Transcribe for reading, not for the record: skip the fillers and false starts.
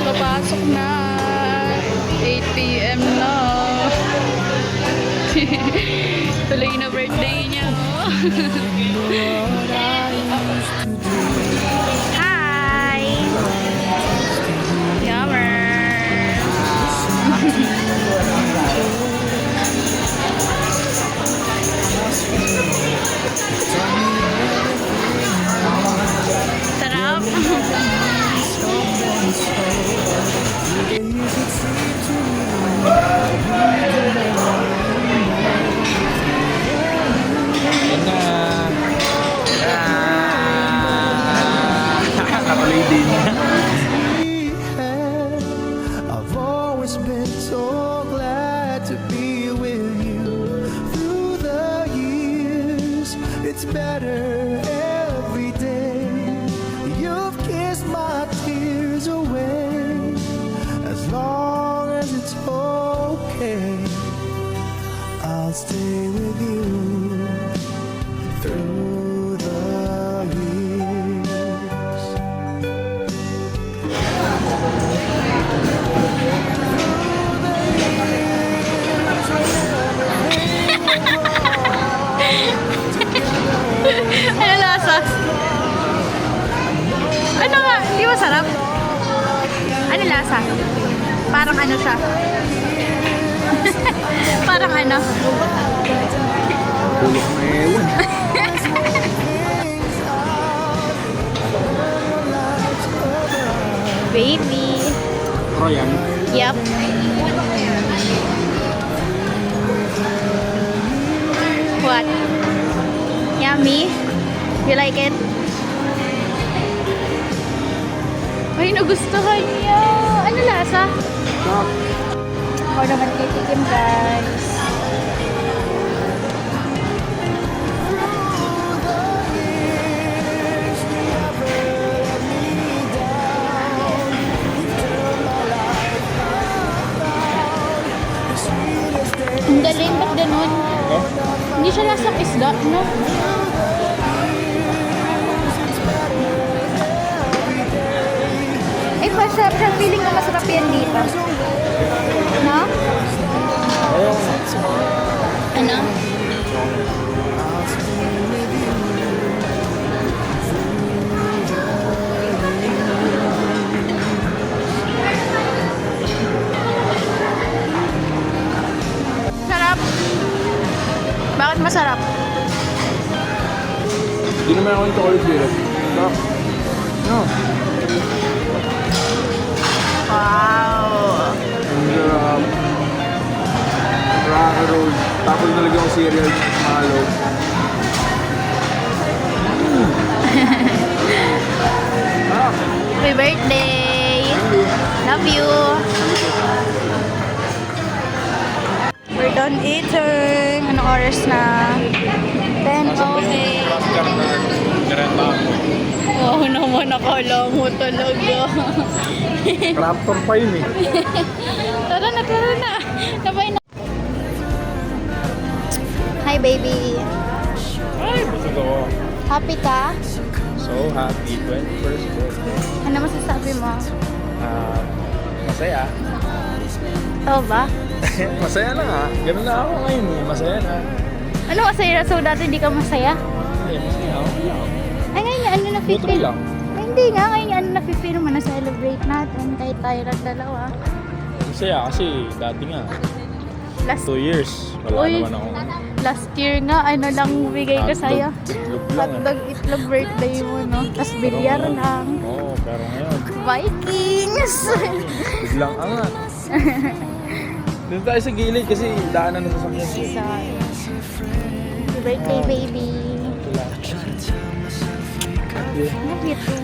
Papasok na. 8 PM na. Tuloy na birthday niya. Hi! Yummer! Sarap! I've always been so glad to be with you through the years. It's better every day. You've kissed my tears away. As long as it's okay, I'll stay with you through the years. Ano lasa? Ano nga? Di ba sarap? Ano lasa? Parang ano siya? Parang ano? Pulok na ewan. Baby. Royan. Yep. What? Yummy? You like it? Ay, nagustuhan niya. Ano lasa? Ako naman titikim, guys. Ang galing, ba't ganun? Hindi siya lasang isda, no? Eh, masarap siya. Feeling ko masarap yan dito. No? Ano? Sarap. Bakit masarap? Hindi naman ako yung chocolate syrup. Sarap. No. Wow. And rocky road. Tapos nalagyan ko cereal. Malo. Happy birthday! Love you! We're done eating. Anong oras na? 10, okay. Oo naman, akala mo talaga. Raptor pa yun eh. Tara na, tara na. Sabay na. Hi, baby. Ay, busog ako. Happy ka? So happy 21st birthday. Ano masasabi mo? Masaya. Oo ba? Masaya na nga. Ganun na ako ngayon eh. Masaya na. Ano masaya? So, dati hindi ka masaya? Ay, masaya ako. Ay, ngayon ano Neutral na-feel? lang. Ay, hindi nga. Ngayon ano na-feel mo? Na-celebrate natin kahit tayo lang dalawa. Masaya kasi dati nga. Last 2 years. Wala Uy. naman ako. Last year nga, ano lang bigay ko sa'yo? Itlog lang eh. Hotdog, itlog birthday mo, no? Tapos bilyar lang. Oo, pero ngayon. Vikings! Biglang angat. Doon tayo sa gilid kasi daanan na sa sakyan. Sorry. Happy birthday, baby. Wala. Love you too.